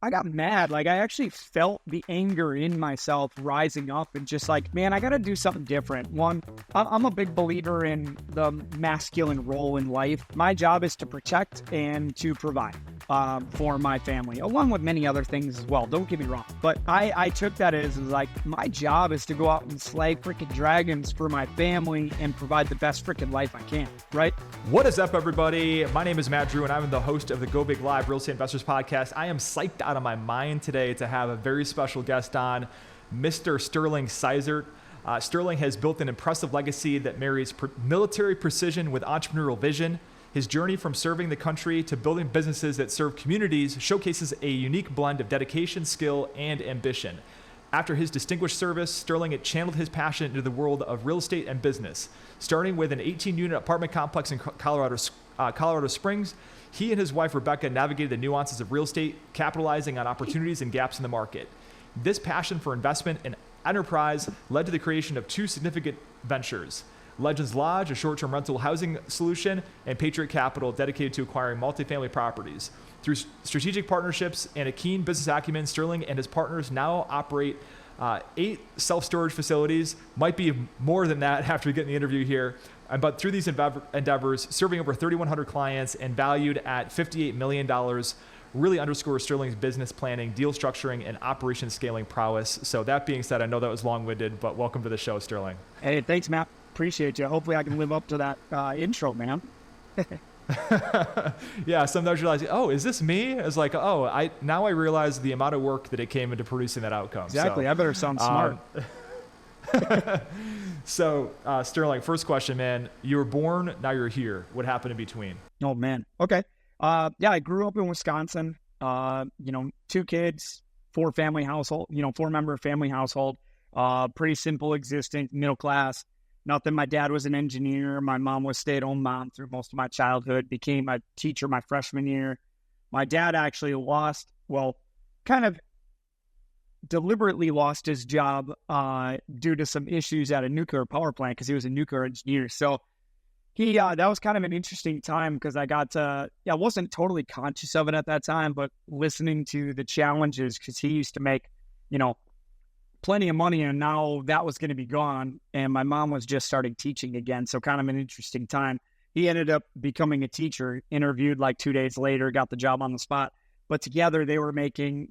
got mad. Like, I actually felt the anger in myself rising up and just like, man, I got to do something different. One, I'm a big believer in the masculine role in life. My job is to protect and to provide for my family, along with many other things as well. Don't get me wrong. But I took that as like, my job is to go out and slay freaking dragons for my family and provide the best freaking life I can, right? What is up, everybody? My name is Matt Drouin. I'm the host of the Go Big Live Real Estate Investors Podcast. I am psyched out of my mind today to have a very special guest on, Mr. Sterling Seizert. Sterling has built an impressive legacy that marries military precision with entrepreneurial vision. His journey from serving the country to building businesses that serve communities showcases a unique blend of dedication, skill, and ambition. After his distinguished service, Sterling had channeled his passion into the world of real estate and business. Starting with an 18-unit apartment complex in Colorado Springs, he and his wife, Rebecca, navigated the nuances of real estate, capitalizing on opportunities and gaps in the market. This passion for investment and enterprise led to the creation of two significant ventures: Legends Lodge, a short-term rental housing solution, and Patriot Capital, dedicated to acquiring multifamily properties. Through strategic partnerships and a keen business acumen, Sterling and his partners now operate 8 self-storage facilities, might be more than that after we get in the interview here. But through these endeavors, serving over 3,100 clients and valued at $58 million, really underscores Sterling's business planning, deal structuring, and operation scaling prowess. So that being said, I know that was long-winded, but welcome to the show, Sterling. Hey, thanks, Matt. Appreciate you. Hopefully I can live up to that intro, man. Yeah, sometimes you're like, oh, is this me? It's like, oh, I realize the amount of work that it came into producing that outcome. Exactly. So, I better sound smart. So, Sterling, first question, man. You were born, now you're here. What happened in between? Oh, man. Okay. Yeah, I grew up in Wisconsin. 2 kids, 4-member family household. Pretty simple existence, middle class. Nothing. My dad was an engineer. My mom was a stay-at-home mom through most of my childhood. Became a teacher my freshman year. My dad actually kind of deliberately lost his job due to some issues at a nuclear power plant because he was a nuclear engineer. So that was kind of an interesting time because I wasn't totally conscious of it at that time, but listening to the challenges, because he used to make, plenty of money, and now that was going to be gone. And my mom was just starting teaching again. So kind of an interesting time. He ended up becoming a teacher, interviewed like 2 days later, got the job on the spot. But together they were making,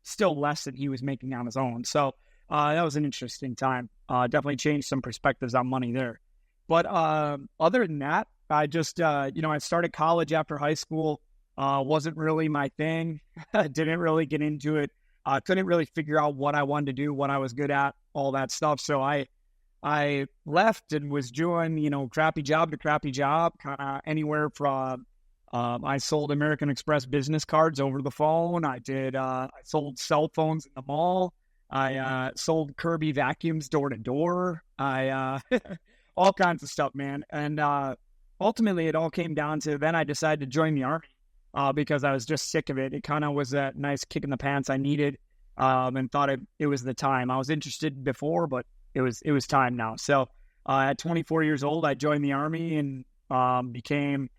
still less than he was making on his own. So that was an interesting time. Definitely changed some perspectives on money there. But other than that, I just, I started college after high school. Wasn't really my thing. Didn't really get into it. Couldn't really figure out what I wanted to do, what I was good at, all that stuff. So I left and was doing, crappy job to crappy job, kind of anywhere from, I sold American Express business cards over the phone. I sold cell phones in the mall. I sold Kirby vacuums door to door. All kinds of stuff, man. And ultimately it all came down to, then I decided to join the Army. Because I was just sick of it. It kind of was that nice kick in the pants I needed, and thought it was the time. I was interested before, but it was time now. So at 24 years old, I joined the Army and became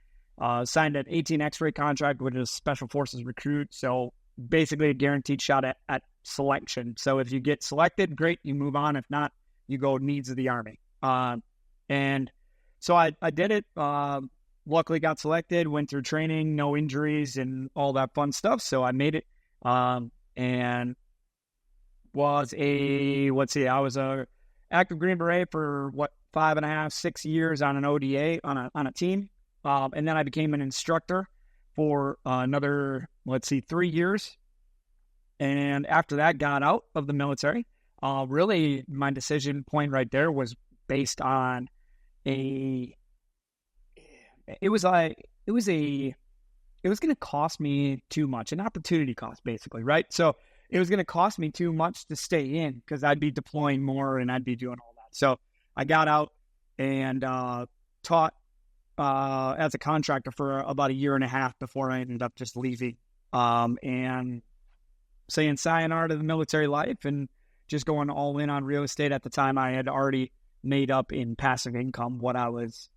signed an 18 X-ray contract with a Special Forces recruit. So basically a guaranteed shot at selection. So if you get selected, great, you move on. If not, you go needs of the Army. And so I did it. Luckily got selected, went through training, no injuries and all that fun stuff. So I made it, and was I was a active Green Beret for 5.5, 6 years on an ODA on a team. And then I became an instructor for another, 3 years. And after that, got out of the military. Really my decision point right there was based on it was going to cost me too much, an opportunity cost basically, right? So it was going to cost me too much to stay in because I'd be deploying more and I'd be doing all that. So I got out and taught as a contractor for about 1.5 years before I ended up just leaving and saying sayonara to the military life and just going all in on real estate. At the time, I had already made up in passive income what I was,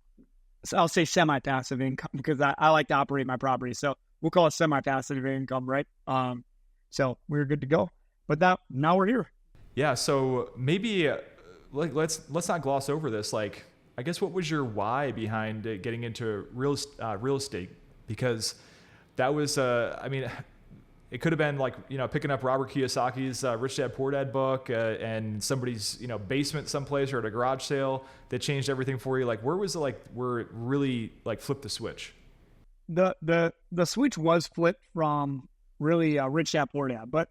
I'll say semi-passive income because I like to operate my property. So we'll call it semi-passive income, right? So we were good to go. But now we're here. Yeah. So maybe let's not gloss over this. Like, I guess what was your why behind getting into real estate? Because that was, it could have been like, picking up Robert Kiyosaki's Rich Dad Poor Dad book and somebody's, basement someplace or at a garage sale that changed everything for you. Like, where was it, like, where it really like flipped the switch? The switch was flipped from really Rich Dad Poor Dad, but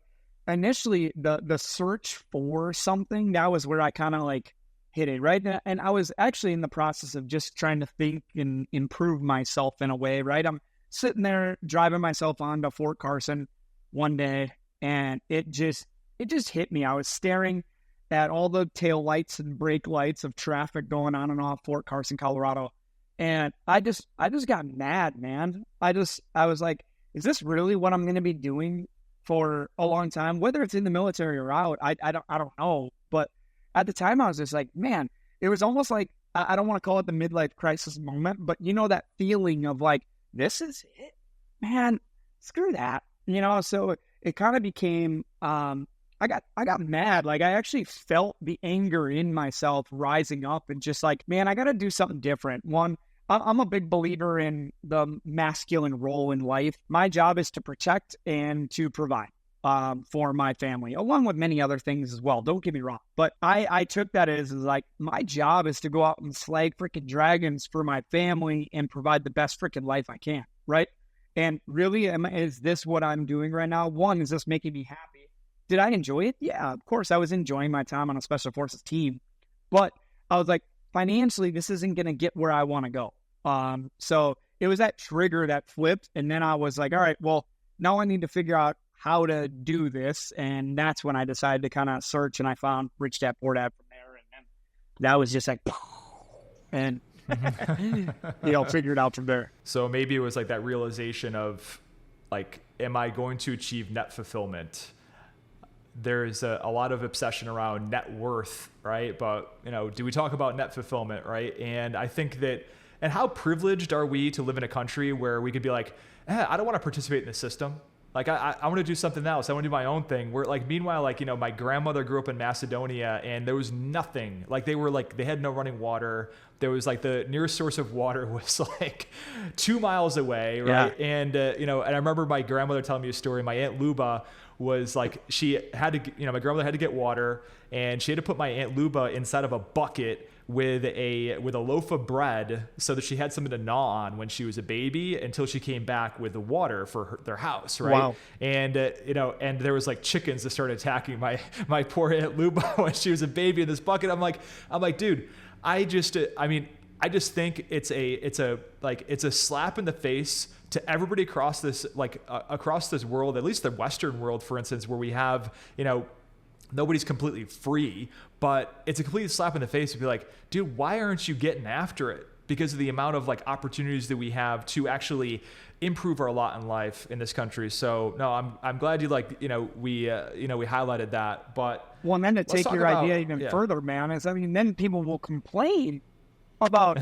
initially the search for something, that was where I kind of like hit it, right? And I was actually in the process of just trying to think and improve myself in a way, right? I'm sitting there driving myself onto Fort Carson one day, and it just hit me. I was staring at all the tail lights and brake lights of traffic going on and off Fort Carson, Colorado. And I just got mad, man. I was like, is this really what I'm going to be doing for a long time? Whether it's in the military or out, I don't know. But at the time I was just like, man, it was almost like, I don't want to call it the midlife crisis moment, but that feeling of like, this is it, man, screw that. So it kind of became, I got mad. Like, I actually felt the anger in myself rising up and just like, man, I got to do something different. One, I'm a big believer in the masculine role in life. My job is to protect and to provide for my family, along with many other things as well. Don't get me wrong. But I took that as like, my job is to go out and slay freaking dragons for my family and provide the best freaking life I can, right? And really, is this what I'm doing right now? One, is this making me happy? Did I enjoy it? Yeah, of course, I was enjoying my time on a Special Forces team. But I was like, financially, this isn't going to get where I want to go. So it was that trigger that flipped. And then I was like, all right, well, now I need to figure out how to do this. And that's when I decided to kind of search, and I found Rich Dad Poor Dad from there. And then that was just like, and figure it out from there. So maybe it was like that realization of like, am I going to achieve net fulfillment? There's a lot of obsession around net worth, right? But, do we talk about net fulfillment, right? And I think that, and how privileged are we to live in a country where we could be like, I don't want to participate in the system. Like, I want to do something else. I want to do my own thing. Where like, meanwhile, like, my grandmother grew up in Macedonia, and there was nothing. Like, they had no running water. There was like, the nearest source of water was like 2 miles away, right? Yeah. And, and I remember my grandmother telling me a story. My Aunt Luba was like, she had to, my grandmother had to get water, and she had to put my Aunt Luba inside of a bucket with a loaf of bread so that she had something to gnaw on when she was a baby until she came back with the water for their house, right? Wow. And and there was like chickens that started attacking my poor Aunt Luba when she was a baby in this bucket. I'm like, dude, I just think it's a slap in the face to everybody across this world, at least the Western world, for instance, where we have, nobody's completely free, but it's a complete slap in the face to be like, dude, why aren't you getting after it? Because of the amount of like opportunities that we have to actually improve our lot in life in this country. So no, I'm glad you we highlighted that. But well, and then to take your idea even further, man, is then people will complain about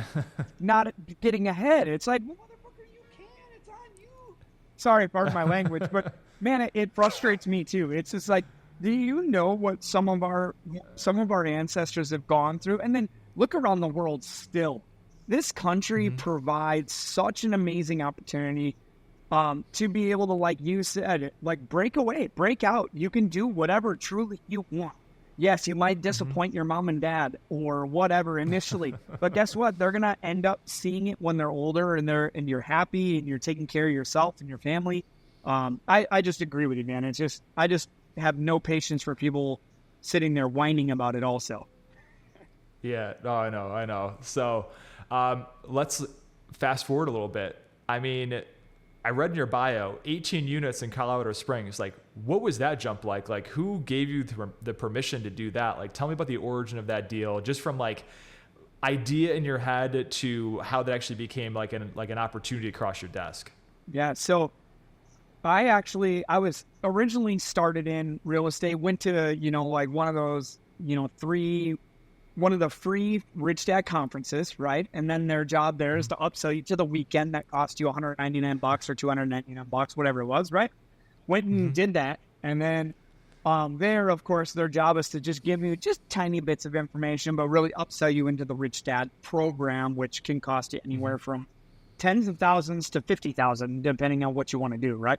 not getting ahead. It's like, well, motherfucker, you can. It's on you. Sorry, pardon my language, but man, it frustrates me too. It's just like, do you know what some of our ancestors have gone through? And then look around the world still. This country provides such an amazing opportunity to be able to, like you said, like break away, break out. You can do whatever truly you want. Yes, you might disappoint your mom and dad or whatever initially, but guess what? They're going to end up seeing it when they're older, and you're happy and you're taking care of yourself and your family. I just agree with you, man. It's just, I just have no patience for people sitting there whining about it also. Yeah, no, I know. So let's fast forward a little bit. I mean, I read in your bio, 18 units in Colorado Springs. Like, what was that jump like? Like, who gave you the permission to do that? Like, tell me about the origin of that deal, just from like idea in your head to how that actually became like an opportunity across your desk. Yeah. So I was originally started in real estate, went to, like one of those, one of the free Rich Dad conferences, right? And then their job there is to upsell you to the weekend that cost you $199 or $299, whatever it was, right? Went and did that. And then there, of course, their job is to just give you just tiny bits of information, but really upsell you into the Rich Dad program, which can cost you anywhere from tens of thousands to 50,000, depending on what you want to do, right?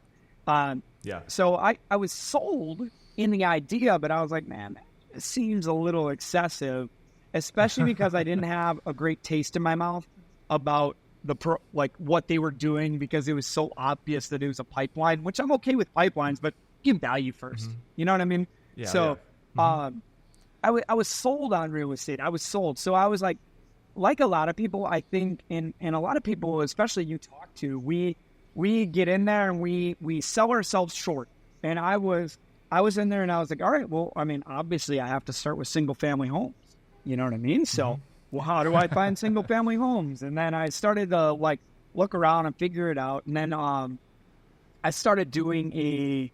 So I was sold in the idea, but I was like, man, it seems a little excessive, especially because I didn't have a great taste in my mouth about what they were doing, because it was so obvious that it was a pipeline, which I'm okay with pipelines, but give value first. You know what I mean? I was sold on real estate. I was sold. So I was like a lot of people, I think, and a lot of people, especially you talk to, we get in there and we sell ourselves short. And I was in there and I was like, all right, well, I mean, obviously I have to start with single family homes. You know what I mean? So, well, how do I find single family homes? And then I started to look around and figure it out. And then I started doing a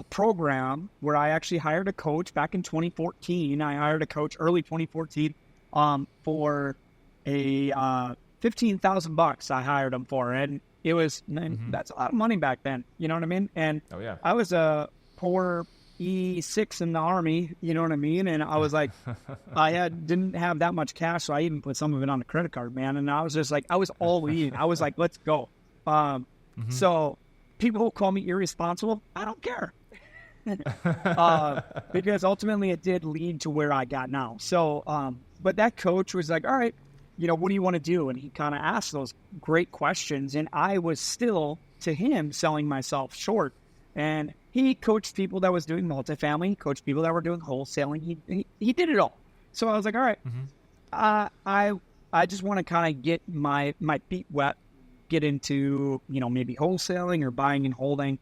program where I actually hired a coach back in 2014. I hired a coach early 2014 for a $15,000 I hired him for. And it was, that's a lot of money back then. You know what I mean? And I was a poor E6 in the Army, you know what I mean? And I was like, didn't have that much cash, so I even put some of it on a credit card, man. And I was just like, I was all in. I was like, let's go. So people who call me irresponsible, I don't care. Because ultimately it did lead to where I got now. So, but that coach was like, all right, you know, what do you want to do? And he kind of asked those great questions. And I was still, to him, selling myself short. And he coached people that was doing multifamily. He coached people that were doing wholesaling. He did it all. So I was like, all right, I just want to kind of get my feet wet, get into, you know, maybe wholesaling or buying and holding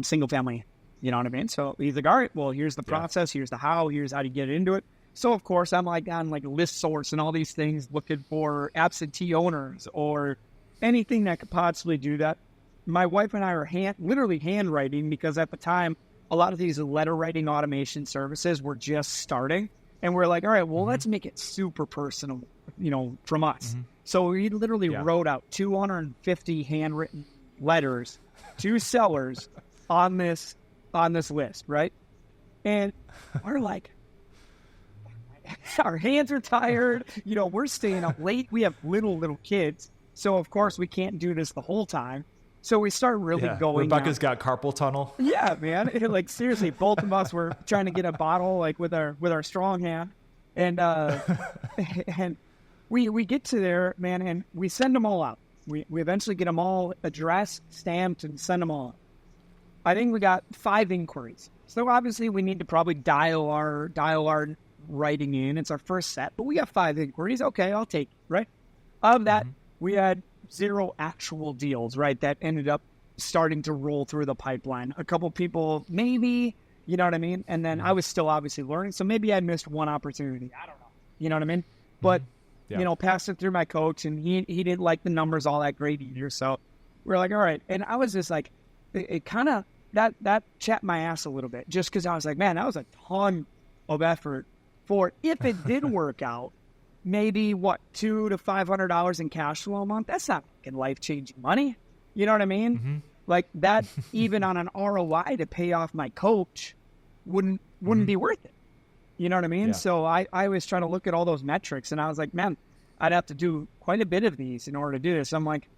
single family. You know what I mean? So he's like, all right, well, here's the process. Here's the how. Here's how to get into it. So, of course, I'm like on like List Source and all these things looking for absentee owners or anything that could possibly do that. My wife and I are literally handwriting, because at the time, a lot of these letter writing automation services were just starting. And we're like, all right, well, let's make it super personal, you know, from us. So we literally wrote out 250 handwritten letters to sellers on this list, right? And we're like, our hands are tired. You know, we're staying up late. We have little kids. So, of course, we can't do this the whole time. So we start really going. Rebecca's got carpal tunnel. Yeah, man. Like, seriously, both of us were trying to get a bottle, like, with our strong hand. And and we get to there, man, and we send them all out. We eventually get them all addressed, stamped, and send them all out. I think we got 5 inquiries. So obviously we need to probably dial our writing in. It's our first set, but we got 5 inquiries. Okay, I'll take it, right? Of that, we had 0 actual deals, right, that ended up starting to roll through the pipeline. A couple people, maybe, you know what I mean? And then I was still obviously learning, so maybe I missed one opportunity. I don't know. You know what I mean? But, you know, passed it through my coach, and he didn't like the numbers all that great either. So we're like, all right. And I was just like, it kind of, that chapped my ass a little bit, just because I was like, man, that was a ton of effort for, if it did work out, maybe $200 to $500 in cash flow a month. That's not fucking life-changing money. You know what I mean? Like that, even on an ROI to pay off my coach wouldn't be worth it. You know what I mean? So I was trying to look at all those metrics, and I was like, man, I'd have to do quite a bit of these in order to do this. I'm like,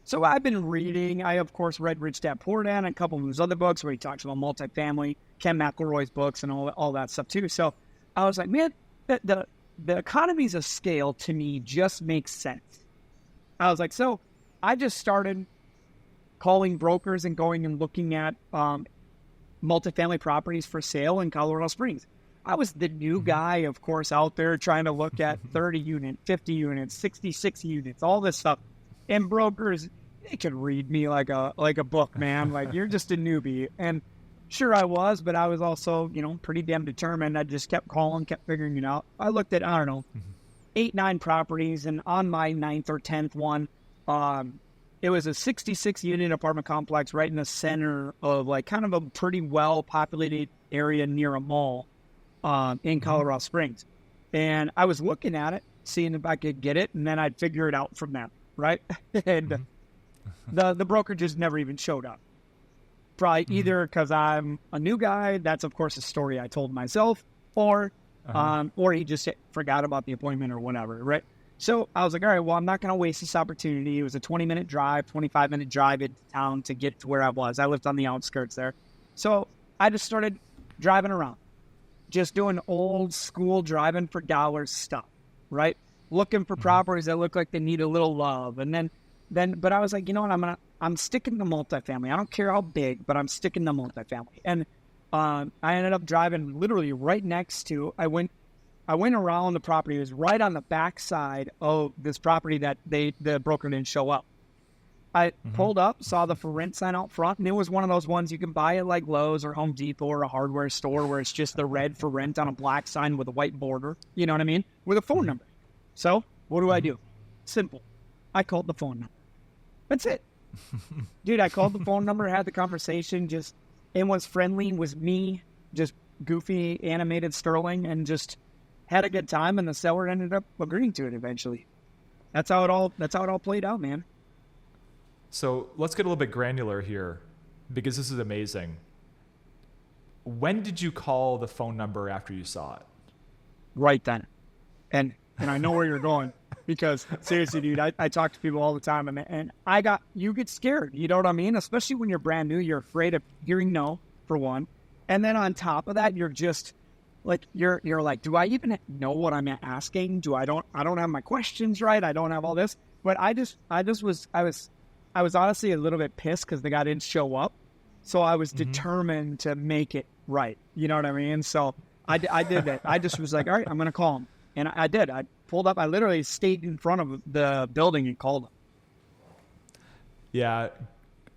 so I've been reading. I, of course, read Rich Dad Poor Dad and a couple of his other books where he talks about multifamily, Ken McElroy's books and all that stuff too. So I was like, man, the economies of scale to me just makes sense. I was like, so I just started calling brokers and going and looking at multifamily properties for sale in Colorado Springs. I was the new guy, of course, out there trying to look at 30 units, 50 units, 66 units, all this stuff. And brokers, they could read me like a book, man. Like, you're just a newbie. And sure I was, but I was also, you know, pretty damn determined. I just kept calling, kept figuring it out. I looked at, I don't know, 8, 9 properties, and on my 9th or 10th one, it was a 66-unit apartment complex right in the center of, like, kind of a pretty well-populated area near a mall in Colorado Springs. And I was looking at it, seeing if I could get it, and then I'd figure it out from that, right? And the broker just never even showed up. Probably either because I'm a new guy, that's of course a story I told myself, or he just forgot about the appointment or whatever, right? So I was like, all right, well, I'm not going to waste this opportunity. It was a 20-minute drive, 25-minute drive into town to get to where I was. I lived on the outskirts there. So I just started driving around, just doing old school driving for dollars stuff, right? Looking for properties that look like they need a little love. And then, but I was like, you know what, I'm sticking to multifamily. I don't care how big, but I'm sticking to multifamily. And I ended up driving literally right next to, I went around the property. It was right on the back side of this property that the broker didn't show up. I pulled up, saw the for rent sign out front, and it was one of those ones you can buy at like Lowe's or Home Depot or a hardware store where it's just the red for rent on a black sign with a white border, you know what I mean, with a phone number. So what do I do? Simple. I called the phone number. That's it. Dude, I called the phone number, had the conversation, just, it was friendly, was me, just goofy, animated Sterling, and just had a good time, and the seller ended up agreeing to it eventually. That's how it all played out, man. So let's get a little bit granular here, because this is amazing. When did you call the phone number after you saw it? Right then. And I know where you're going, because seriously, dude, I talk to people all the time, and you get scared, you know what I mean? Especially when you're brand new, you're afraid of hearing no, for one. And then on top of that, you're just like, you're like, do I even know what I'm asking? I don't have my questions right. I don't have all this, but I was honestly a little bit pissed because the guy didn't show up. So I was determined to make it right. You know what I mean? So I did that. I just was like, all right, I'm going to call him. And I did. I pulled up. I literally stayed in front of the building and called him. Yeah.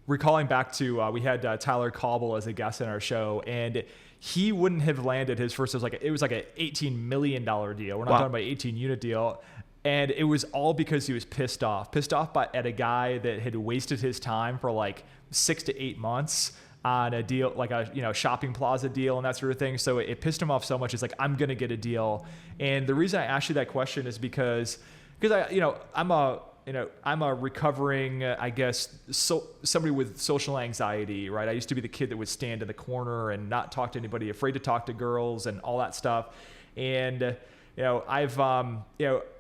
Recalling back to, we had Tyler Cauble as a guest in our show, and he wouldn't have landed his first. It was like an $18 million deal. We're not talking about 18-unit deal. And it was all because he was pissed off at a guy that had wasted his time for like 6 to 8 months on a deal, like a shopping plaza deal and that sort of thing. So it pissed him off so much. It's like, I'm going to get a deal. And the reason I asked you that question is because I'm a recovering, I guess, somebody with social anxiety, right? I used to be the kid that would stand in the corner and not talk to anybody, afraid to talk to girls and all that stuff. And,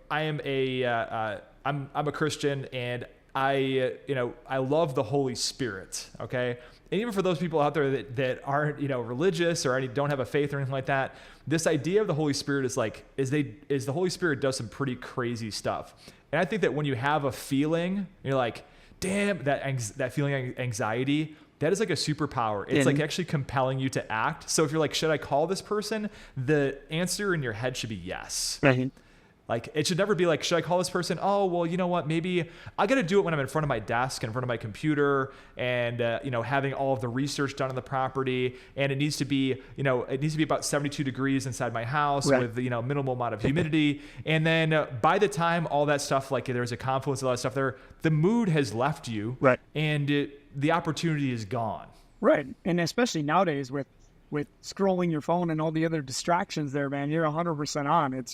I'm a Christian, and I love the Holy Spirit. Okay. And even for those people out there that aren't, religious or don't have a faith or anything like that, this idea of the Holy Spirit is the Holy Spirit does some pretty crazy stuff. And I think that when you have a feeling, you're like, damn, that feeling of anxiety, that is like a superpower. It's like actually compelling you to act. So if you're like, should I call this person? The answer in your head should be yes. Right. Like, it should never be like, should I call this person? Oh, well, you know what? Maybe I got to do it when I'm in front of my desk, in front of my computer, and, having all of the research done on the property. And it needs to be, about 72 degrees inside my house, right, with, minimal amount of humidity. And then by the time all that stuff, like there's a confluence of all that stuff there, the mood has left you, right, and the opportunity is gone. Right. And especially nowadays with scrolling your phone and all the other distractions there, man, you're 100% on.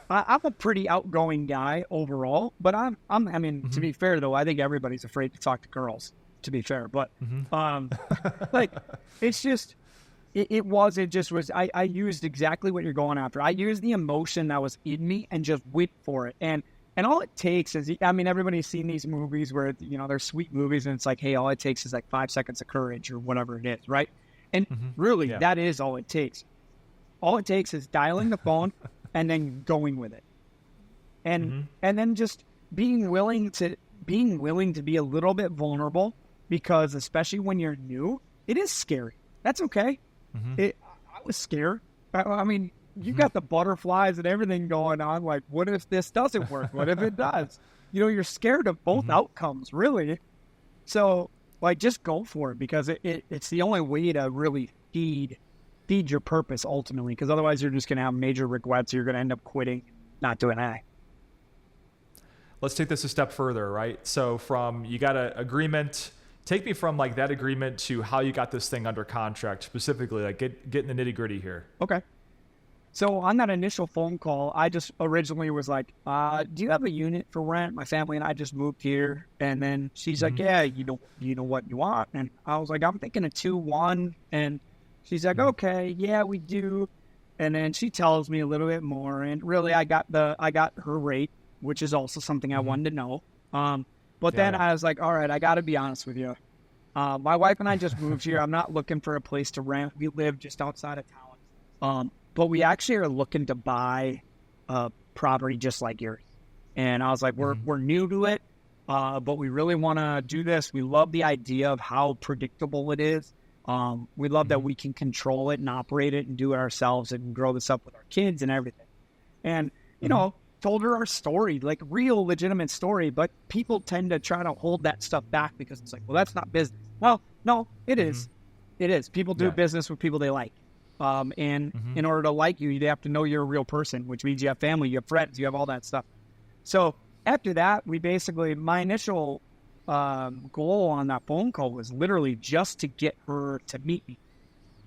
I'm a pretty outgoing guy overall, but to be fair though, I think everybody's afraid to talk to girls, to be fair, but, I used exactly what you're going after. I used the emotion that was in me and just went for it. And all it takes is, everybody's seen these movies where, they're sweet movies and it's like, hey, all it takes is like 5 seconds of courage or whatever it is. Right. And really, that is all it takes. All it takes is dialing the phone and then going with it. And then just being willing to be a little bit vulnerable, because especially when you're new, it is scary. That's okay. I was scared. You got the butterflies and everything going on. Like, what if this doesn't work? What if it does? You're scared of both outcomes, really. So, just go for it, because it's the only way to really feed your purpose ultimately, because otherwise you're just going to have major regrets. You're going to end up quitting, not doing anything. Let's take this a step further, right? So from, you got an agreement, take me from like that agreement to how you got this thing under contract specifically, like get in the nitty gritty here. Okay. So on that initial phone call, I just originally was like, do you have a unit for rent? My family and I just moved here. And then she's like, yeah, you know what you want? And I was like, I'm thinking a 2-1. And she's like, okay, yeah, we do. And then she tells me a little bit more. And really, I got her rate, which is also something I wanted to know. But then I was like, all right, I got to be honest with you. My wife and I just moved here. I'm not looking for a place to rent. We live just outside of town. But we actually are looking to buy a property just like yours. And I was like, we're new to it, but we really want to do this. We love the idea of how predictable it is. We love that we can control it and operate it and do it ourselves and grow this up with our kids and everything. And, you know, told her our story, like real legitimate story, but people tend to try to hold that stuff back because it's like, well, that's not business. Well, no, it is. It is. People do business with people they like. And in order to like you, you have to know you're a real person, which means you have family, you have friends, you have all that stuff. So after that, my initial goal on that phone call was literally just to get her to meet me,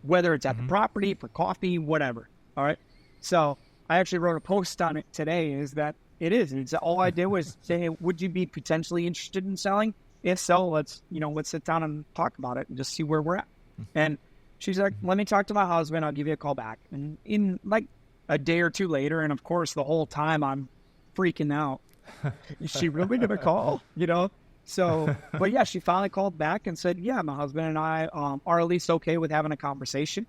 whether it's at the property, for coffee, whatever. All right. So I actually wrote a post on it today it's all I did was say, would you be potentially interested in selling? If so, let's sit down and talk about it and just see where we're at. And she's like, let me talk to my husband. I'll give you a call back. And in like a day or two later, and of course, the whole time I'm freaking out. Is she really going to call? So, but yeah, she finally called back and said, yeah, my husband and I are at least okay with having a conversation.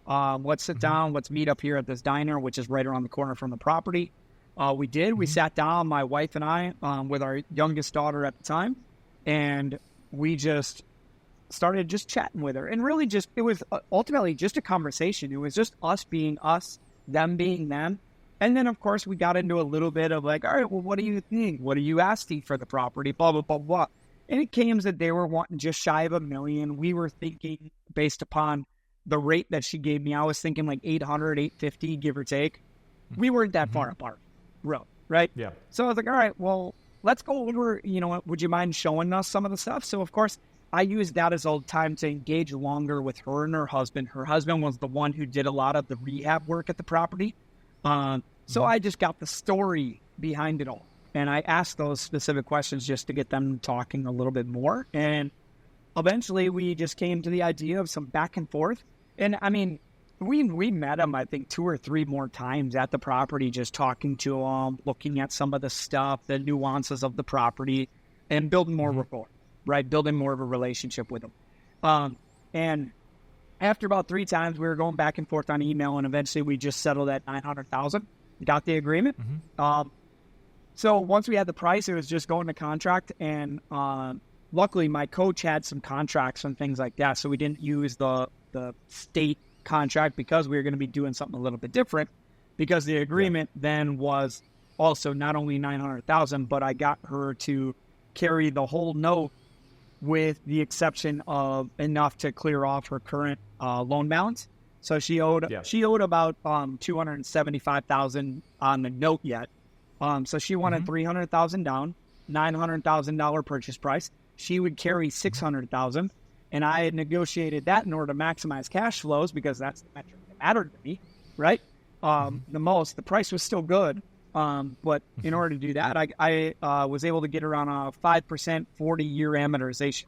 Let's sit down. Let's meet up here at this diner, which is right around the corner from the property. We did. We sat down, my wife and I, with our youngest daughter at the time, and we just started just chatting with her. And really it was ultimately just a conversation. It was just us being us, them being them. And then, of course, we got into a little bit of like, all right, well, what do you think? What are you asking for the property? Blah, blah, blah, blah. And it came that they were wanting just shy of $1 million. We were thinking, based upon the rate that she gave me, I was thinking like 800, 850, give or take. We weren't that far apart, right? Yeah. So I was like, all right, well, let's go over, would you mind showing us some of the stuff? So, of course, I used that as a time to engage longer with her and her husband. Her husband was the one who did a lot of the rehab work at the property. So I just got the story behind it all. And I asked those specific questions just to get them talking a little bit more. And eventually we just came to the idea of some back and forth. And I mean, we met him, I think, 2 or 3 more times at the property, just talking to him, looking at some of the stuff, the nuances of the property, and building more rapport, right? Building more of a relationship with him. And after about 3 times, we were going back and forth on email, and eventually we just settled at $900,000, got the agreement. So once we had the price, it was just going to contract, and luckily my coach had some contracts and things like that, so we didn't use the state contract because we were going to be doing something a little bit different, because the agreement then was also not only $900,000, but I got her to carry the whole note with the exception of enough to clear off her current loan balance. So she owed about $275,000 on the note yet. So she wanted $300,000 down, $900,000 purchase price. She would carry $600,000, and I had negotiated that in order to maximize cash flows because that's the metric that mattered to me, right? The price was still good, but in order to do that, I was able to get her on a 5% 40-year amortization.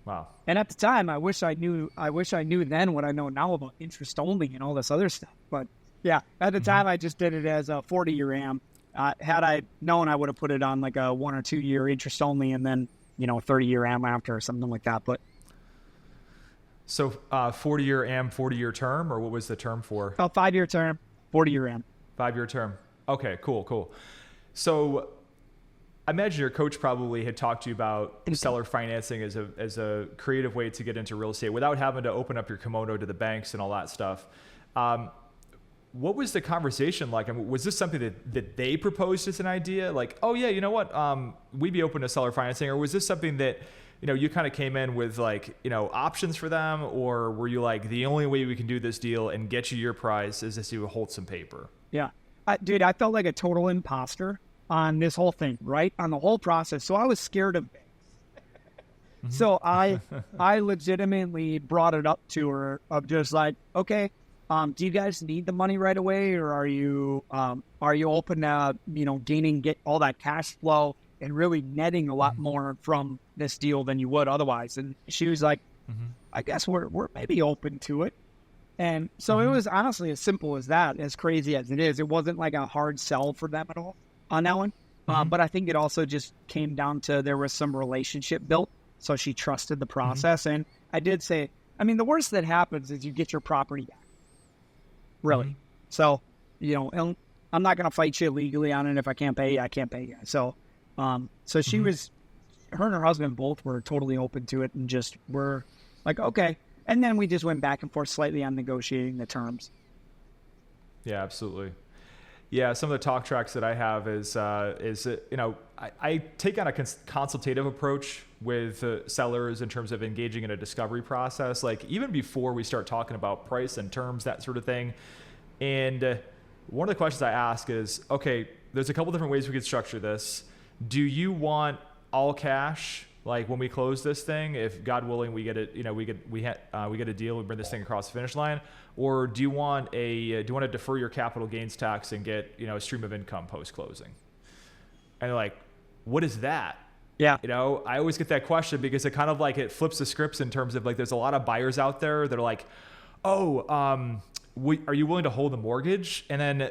Wow! And at the time, I wish I knew then what I know now about interest only and all this other stuff. But yeah, at the time, I just did it as a 40-year am. Had I known, I would have put it on like a 1 or 2 year interest only, and then 30-year am after or something like that. But so 40-year am, 40-year term, or what was the term for? 5-year term, 40-year am. 5-year term. Okay, cool. So I imagine your coach probably had talked to you about seller financing as a creative way to get into real estate without having to open up your kimono to the banks and all that stuff. What was the conversation like? I mean, was this something that they proposed as an idea? Like, oh yeah, you know what? We'd be open to seller financing. Or was this something that, you kind of came in with like, options for them? Or were you like, the only way we can do this deal and get you your price is if you hold some paper? Yeah. Dude, I felt like a total imposter on this whole thing, right? On the whole process. So I was scared of things. So I legitimately brought it up to her of just like, okay, do you guys need the money right away, or are you open to, get all that cash flow and really netting a lot more from this deal than you would otherwise? And she was like, I guess we're maybe open to it. And so it was honestly as simple as that, as crazy as it is. It wasn't like a hard sell for them at all on that one. But I think it also just came down to there was some relationship built. So she trusted the process. And I did say, the worst that happens is you get your property back. Really. So, I'm not going to fight you legally on it. If I can't pay you, I can't pay you. So, she was, her and her husband both were totally open to it and just were like, okay. And then we just went back and forth slightly on negotiating the terms. Yeah, absolutely. Yeah, some of the talk tracks that I have is I take on a consultative approach with sellers in terms of engaging in a discovery process, like even before we start talking about price and terms, that sort of thing. And one of the questions I ask is, okay, there's a couple different ways we could structure this. Do you want all cash? Like when we close this thing, if God willing, we get it, we get a deal, we bring this thing across the finish line, or do you want to defer your capital gains tax and get, a stream of income post closing? And they're like, what is that? Yeah. I always get that question because it kind of like, it flips the scripts in terms of like, there's a lot of buyers out there that are like, are you willing to hold the mortgage? And then,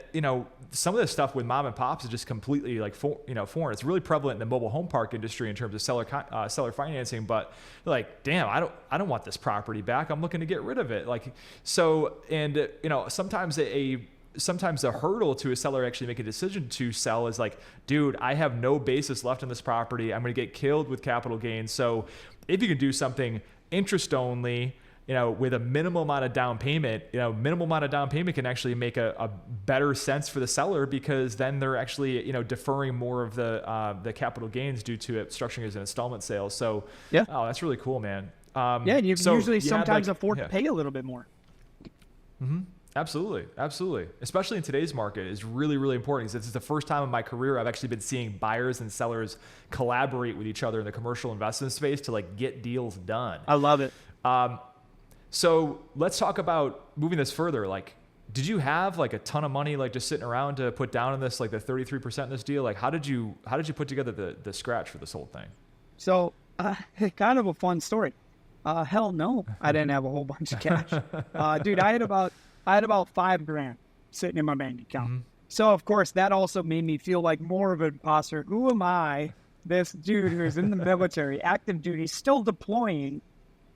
some of this stuff with mom and pops is just completely like, foreign. It's really prevalent in the mobile home park industry in terms of seller financing, but like, damn, I don't want this property back. I'm looking to get rid of it. Like, so, and sometimes the hurdle to a seller actually make a decision to sell is like, dude, I have no basis left in this property. I'm going to get killed with capital gains. So if you can do something interest only, with a minimal amount of down payment, can actually make a better sense for the seller because then they're actually, deferring more of the capital gains due to it structuring as an installment sale. So, yeah, oh, that's really cool, man. You can usually sometimes afford to pay a little bit more. Absolutely. Especially in today's market is really, really important because this is the first time in my career I've actually been seeing buyers and sellers collaborate with each other in the commercial investment space to like get deals done. I love it. So let's talk about moving this further. Like, did you have like a ton of money, like just sitting around to put down in this, like the 33% in this deal? Like, how did you put together the scratch for this whole thing? So, kind of a fun story. Hell no, I didn't have a whole bunch of cash. Dude, I had about $5,000 sitting in my bank account. So of course that also made me feel like more of an imposter. Who am I? This dude who's in the military, active duty, still deploying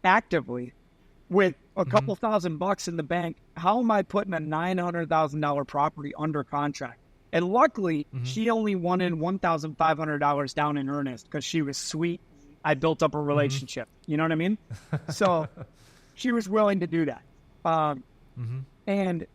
actively with a couple $1,000 in the bank. How am I putting a $900,000 property under contract? And luckily, she only wanted $1,500 down in earnest because she was sweet. I built up a relationship. You know what I mean? So she was willing to do that. And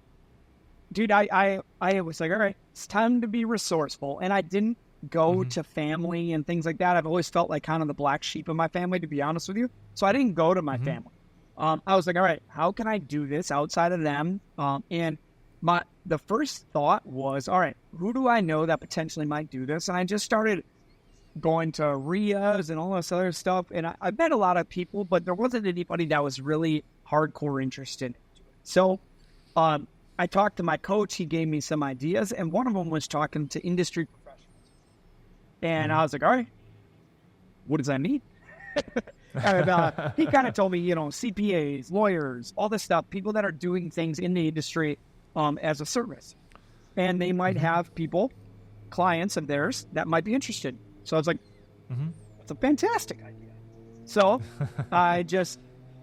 dude, I was like, all right, it's time to be resourceful. And I didn't go to family and things like that. I've always felt like kind of the black sheep of my family, to be honest with you. So I didn't go to my family. I was like, all right, how can I do this outside of them? And the first thought was, all right, who do I know that potentially might do this? And I just started going to RIAs and all this other stuff. And I met a lot of people, but there wasn't anybody that was really hardcore interested. So I talked to my coach. He gave me some ideas. And one of them was talking to industry professionals. And I was like, all right, what does that mean? And he kind of told me, CPAs, lawyers, all this stuff, people that are doing things in the industry as a service. And they might have clients of theirs that might be interested. So I was like, that's a fantastic idea. So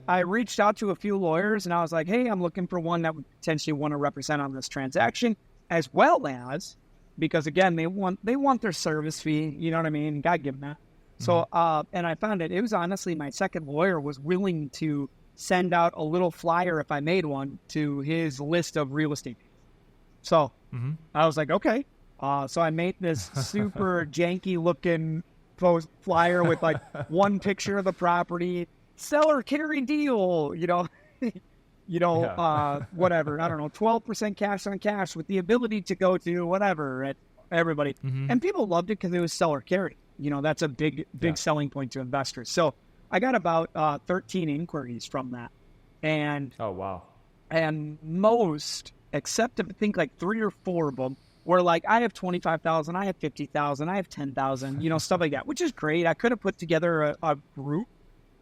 I reached out to a few lawyers and I was like, hey, I'm looking for one that would potentially want to represent on this transaction, as well as, because again, they want their service fee. You know what I mean? Gotta give them that. So, and I found it was honestly my second lawyer was willing to send out a little flyer if I made one to his list of real estate. So I was like, okay. So I made this super janky looking flyer with like one picture of the property, seller carry deal, whatever. I don't know, 12% cash on cash with the ability to go to whatever at everybody. And people loved it because it was seller carry. That's a big selling point to investors. So I got about 13 inquiries from that. And oh, wow. And most, except I think like 3 or 4 of them, were like, I have 25,000, I have 50,000, I have 10,000, stuff like that, which is great. I could have put together a group,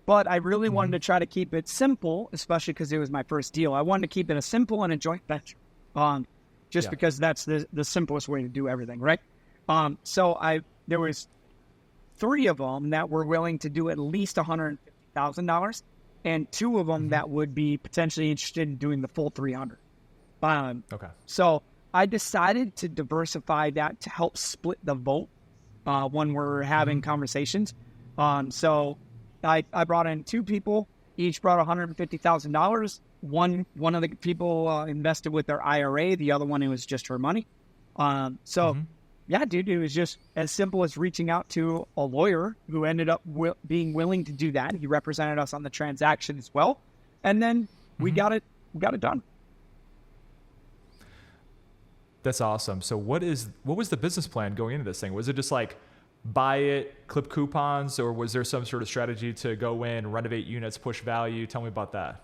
but I really wanted to try to keep it simple, especially because it was my first deal. I wanted to keep it a simple and a joint venture, because that's the simplest way to do everything, right? So there was 3 of them that were willing to do at least $150,000, and 2 of them that would be potentially interested in doing the full 300. Okay. So I decided to diversify that to help split the vote when we're having conversations. So I brought in 2 people, each brought $150,000. One of the people invested with their IRA, the other one, it was just her money. Yeah, dude, it was just as simple as reaching out to a lawyer who ended up being willing to do that. He represented us on the transaction as well. And then we got it done. That's awesome. So what was the business plan going into this thing? Was it just like buy it, clip coupons, or was there some sort of strategy to go in, renovate units, push value? Tell me about that.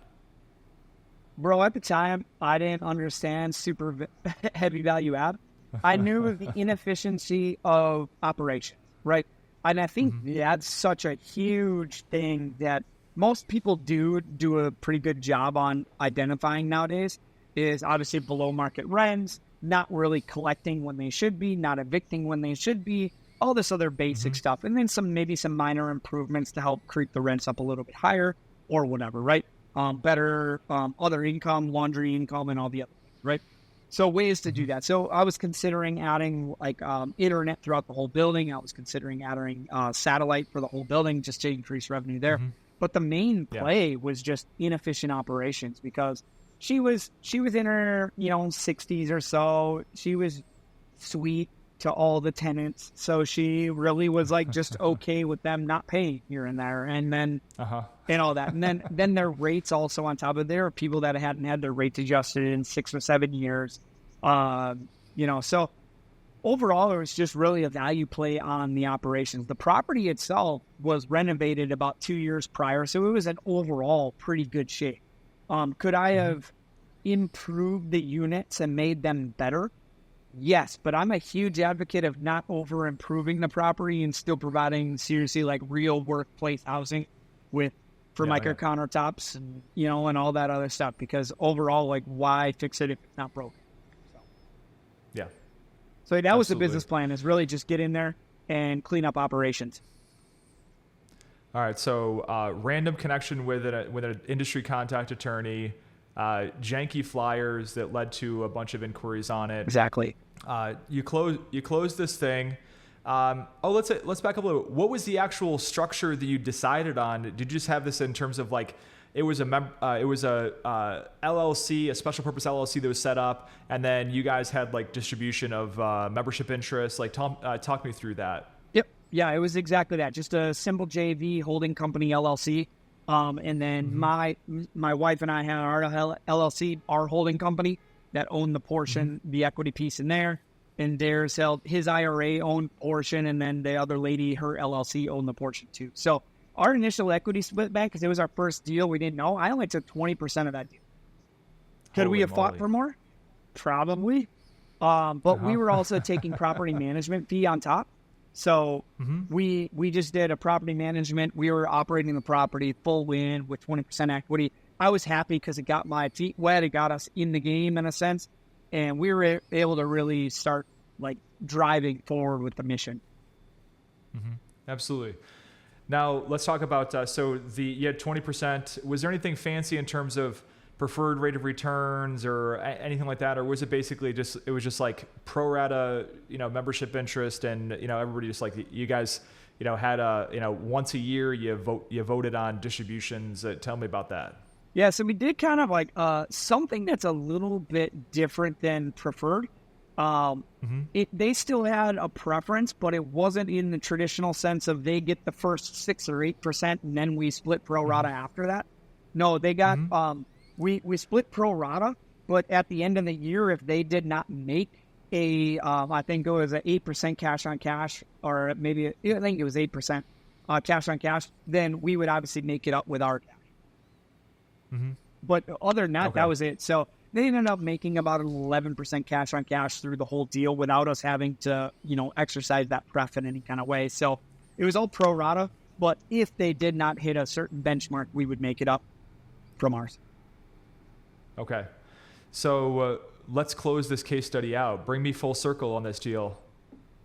Bro, at the time, I didn't understand super heavy value add. I knew the inefficiency of operations, right? And I think that's such a huge thing that most people do a pretty good job on identifying nowadays, is obviously below market rents, not really collecting when they should be, not evicting when they should be, all this other basic stuff. And then maybe some minor improvements to help creep the rents up a little bit higher or whatever, right? Better other income, laundry income, and all the other things, right? So ways to do that. So I was considering adding internet throughout the whole building. I was considering adding satellite for the whole building just to increase revenue there. But the main play was just inefficient operations, because she was in her 60s or so. She was sweet to all the tenants, so she really was like just okay with them not paying here and there, and then and all that, and then their rates also on top of there are people that hadn't had their rates adjusted in 6 or 7 years, So overall, it was just really a value play on the operations. The property itself was renovated about 2 years prior, so it was an overall pretty good shape. Could I have improved the units and made them better? Yes, but I'm a huge advocate of not over improving the property and still providing seriously like real workplace housing with Formica countertops and and all that other stuff, because overall, like, why fix it if it's not broken? So that was the business plan, is really just get in there and clean up operations. All right, so random connection with an industry contact attorney, janky flyers that led to a bunch of inquiries on it. Exactly. You closed this thing. Let's back up a little bit. What was the actual structure that you decided on? Did you just have this in terms of like it was a LLC, a special purpose LLC that was set up, and then you guys had like distribution of membership interests? Like, talk me through that. Yep. Yeah, it was exactly that. Just a simple JV holding company LLC. And then my wife and I had our LLC, our holding company, that owned the portion, the equity piece in there. And theirs held his IRA owned portion, and then the other lady, her LLC, owned the portion too. So our initial equity split back, because it was our first deal, we didn't know. I only took 20% of that deal. Could we have fought for more? Probably. But we were also taking property management fee on top. So we just did a property management. We were operating the property full win with 20% equity. I was happy because it got my feet wet. It got us in the game in a sense. And we were able to really start like driving forward with the mission. Absolutely. Now let's talk about, you had 20%. Was there anything fancy in terms of preferred rate of returns or anything like that? Or was it basically it was just like pro rata, membership interest, and, everybody just like, you guys, had once a year you voted on distributions. Tell me about that. Yeah. So we did kind of like, something that's a little bit different than preferred. They still had a preference, but it wasn't in the traditional sense of they get the first 6 or 8% and then we split pro rata after that. No, they got, we split pro rata, but at the end of the year, if they did not make I think it was an 8% cash on cash, or maybe, I think it was 8% cash on cash, then we would obviously make it up with our cash. But other than that, that was it. So they ended up making about an 11% cash on cash through the whole deal without us having to, exercise that pref in any kind of way. So it was all pro rata. But if they did not hit a certain benchmark, we would make it up from ours. Okay. So let's close this case study out. Bring me full circle on this deal.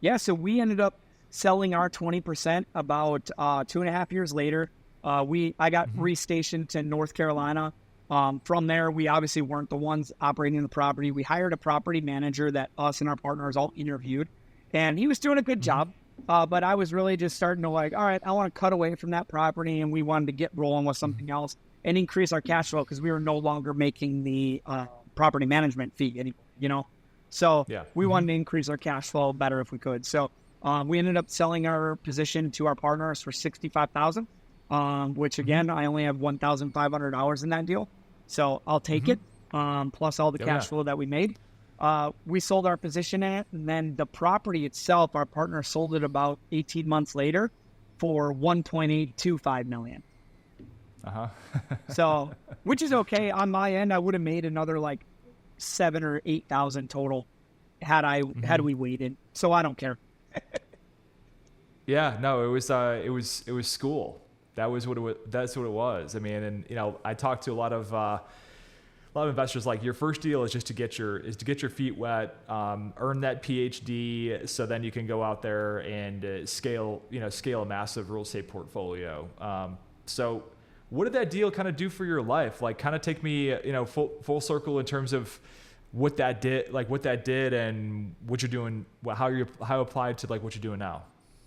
Yeah, so we ended up selling our 20% about 2.5 years later. I got restationed to North Carolina. From there, we obviously weren't the ones operating the property. We hired a property manager that us and our partners all interviewed, and he was doing a good job. But I was really just starting to all right, I want to cut away from that property, and we wanted to get rolling with something else and increase our cash flow because we were no longer making the property management fee anymore, So we wanted to increase our cash flow better if we could. So we ended up selling our position to our partners for $65,000, which again, I only have $1,500 in that deal. So I'll take it, plus all the cash flow that we made. We sold our position in it, and then the property itself, our partner sold it about 18 months later for $1.825 million. So, which is okay. On my end, I would have made another like 7,000 or 8,000 total had we waited. So I don't care. Yeah, no, it was school. That was what it was. That's what it was. I mean, and I talked to a lot of investors. Like, your first deal is just to get your feet wet, earn that PhD, so then you can go out there and scale a massive real estate portfolio. So what did that deal kind of do for your life? Like, kind of take me, full circle in terms of what that did, and what you're doing, how applied to like what you're doing now.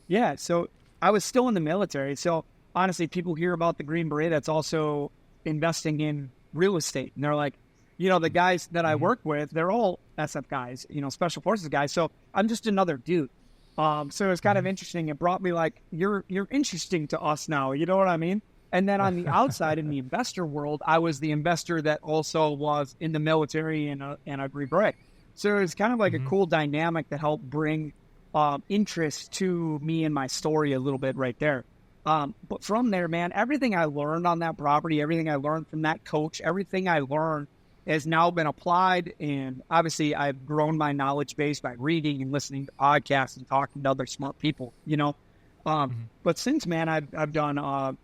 Yeah. So I was still in the military. So honestly, people hear about the Green Beret that's also investing in real estate. And they're like, the guys that I work with, they're all SF guys, special forces guys. So I'm just another dude. So it was kind of interesting. It brought me like, you're interesting to us now. You know what I mean? And then on the outside, in the investor world, I was the investor that also was in the military and a Green Beret. So it was kind of like a cool dynamic that helped bring interest to me and my story a little bit right there. But from there, man, everything I learned on that property, everything I learned from that coach, everything I learned has now been applied. And obviously, I've grown my knowledge base by reading and listening to podcasts and talking to other smart people, But since, man, I've done,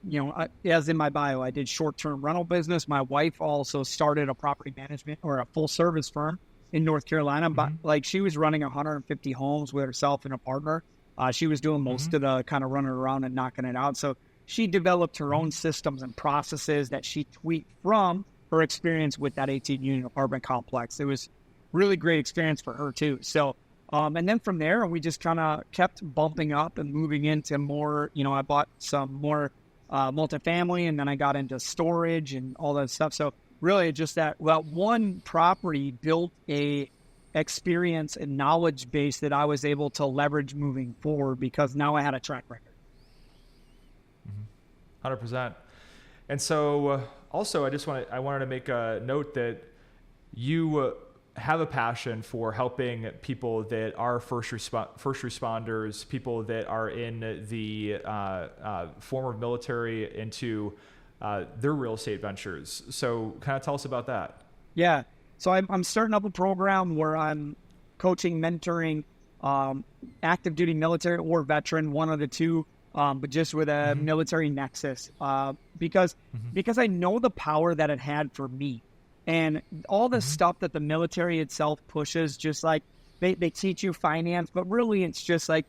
as in my bio, I did short-term rental business. My wife also started a property management or a full-service firm in North Carolina. But like, she was running 150 homes with herself and a partner. She was doing most of the kind of running around and knocking it out. So she developed her own systems and processes that she tweaked from her experience with that 18-unit apartment complex. It was really great experience for her too. So, and then from there, we just kind of kept bumping up and moving into more, I bought some more multifamily, and then I got into storage and all that stuff. So really just one property built a experience and knowledge base that I was able to leverage moving forward because now I had a track record. 100%. And so also I wanted to make a note that you have a passion for helping people that are first responders, people that are in the former military into their real estate ventures. So kind of tell us about that. Yeah. So I'm starting up a program where I'm coaching, mentoring active duty military or veteran, one of the two, but just with a military nexus, because I know the power that it had for me. And all the stuff that the military itself pushes, just like they teach you finance, but really it's just like,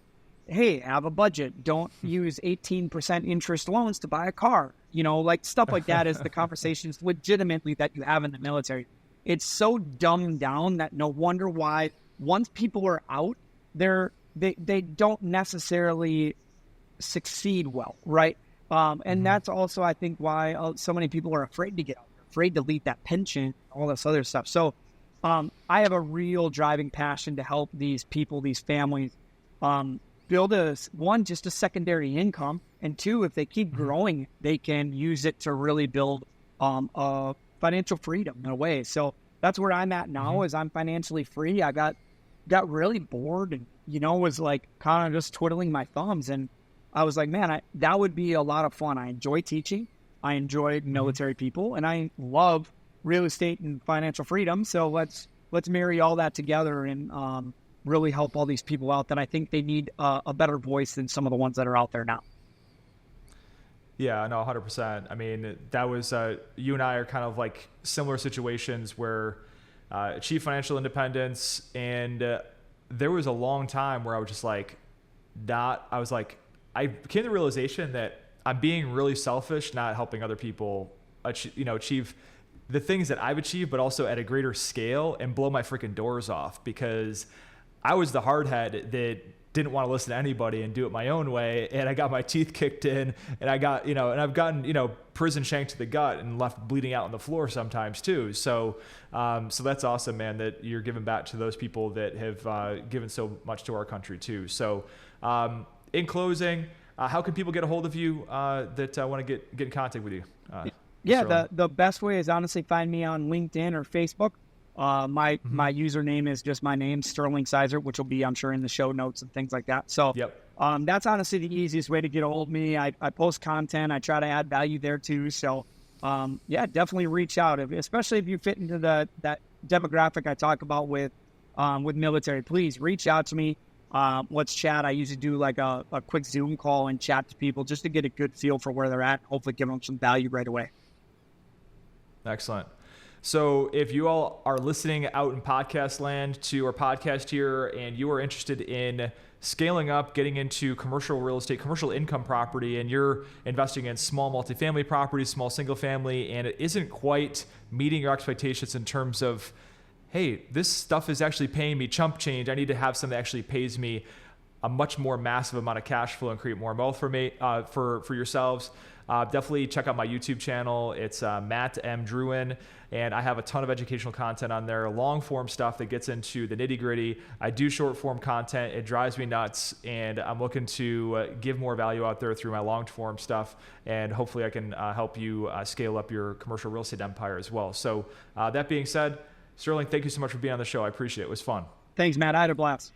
hey, have a budget. Don't use 18% interest loans to buy a car. Like stuff like that is the conversations legitimately that you have in the military. It's so dumbed down that no wonder why once people are out, they don't necessarily succeed well, right? And that's also, I think, why so many people are afraid to get out. Afraid to leave that pension, all this other stuff. So I have a real driving passion to help these people, these families, build just a secondary income, and two, if they keep growing, they can use it to really build a financial freedom in a way. So that's where I'm at now, is I'm financially free. I got really bored and, was like kind of just twiddling my thumbs. And I was like, man, that would be a lot of fun. I enjoy teaching. I enjoy military people, and I love real estate and financial freedom. So let's marry all that together and really help all these people out that I think they need a better voice than some of the ones that are out there now. Yeah, no, 100%. I mean, that was, you and I are kind of like similar situations where achieve financial independence. And there was a long time where I was just like, I came to the realization that I'm being really selfish, not helping other people achieve the things that I've achieved, but also at a greater scale and blow my freaking doors off, because I was the hardhead that didn't want to listen to anybody and do it my own way. And I got my teeth kicked in, and I got, and I've gotten, prison shank to the gut and left bleeding out on the floor sometimes too. So, so that's awesome, man, that you're giving back to those people that have given so much to our country too. So, in closing, how can people get a hold of you that want to get in contact with you? The best way is honestly find me on LinkedIn or Facebook. My username is just my name, Sterling Seizert, which will be, I'm sure, in the show notes and things like that. So that's honestly the easiest way to get a hold of me. I post content. I try to add value there too. So definitely reach out, especially if you fit into that demographic I talk about with military. Please reach out to me. Let's chat. I usually do like a quick Zoom call and chat to people just to get a good feel for where they're at. Hopefully give them some value right away. Excellent. So if you all are listening out in podcast land to our podcast here, and you are interested in scaling up, getting into commercial real estate, commercial income property, and you're investing in small multifamily properties, small single family, and it isn't quite meeting your expectations in terms of, hey, this stuff is actually paying me chump change. I need to have something that actually pays me a much more massive amount of cash flow and create more wealth for me, for yourselves. Definitely check out my YouTube channel. It's Matt M. Drouin, and I have a ton of educational content on there, long form stuff that gets into the nitty gritty. I do short form content. It drives me nuts, and I'm looking to give more value out there through my long form stuff, and hopefully I can help you scale up your commercial real estate empire as well. So that being said, Sterling, thank you so much for being on the show. I appreciate it. It was fun. Thanks, Matt. I had a blast.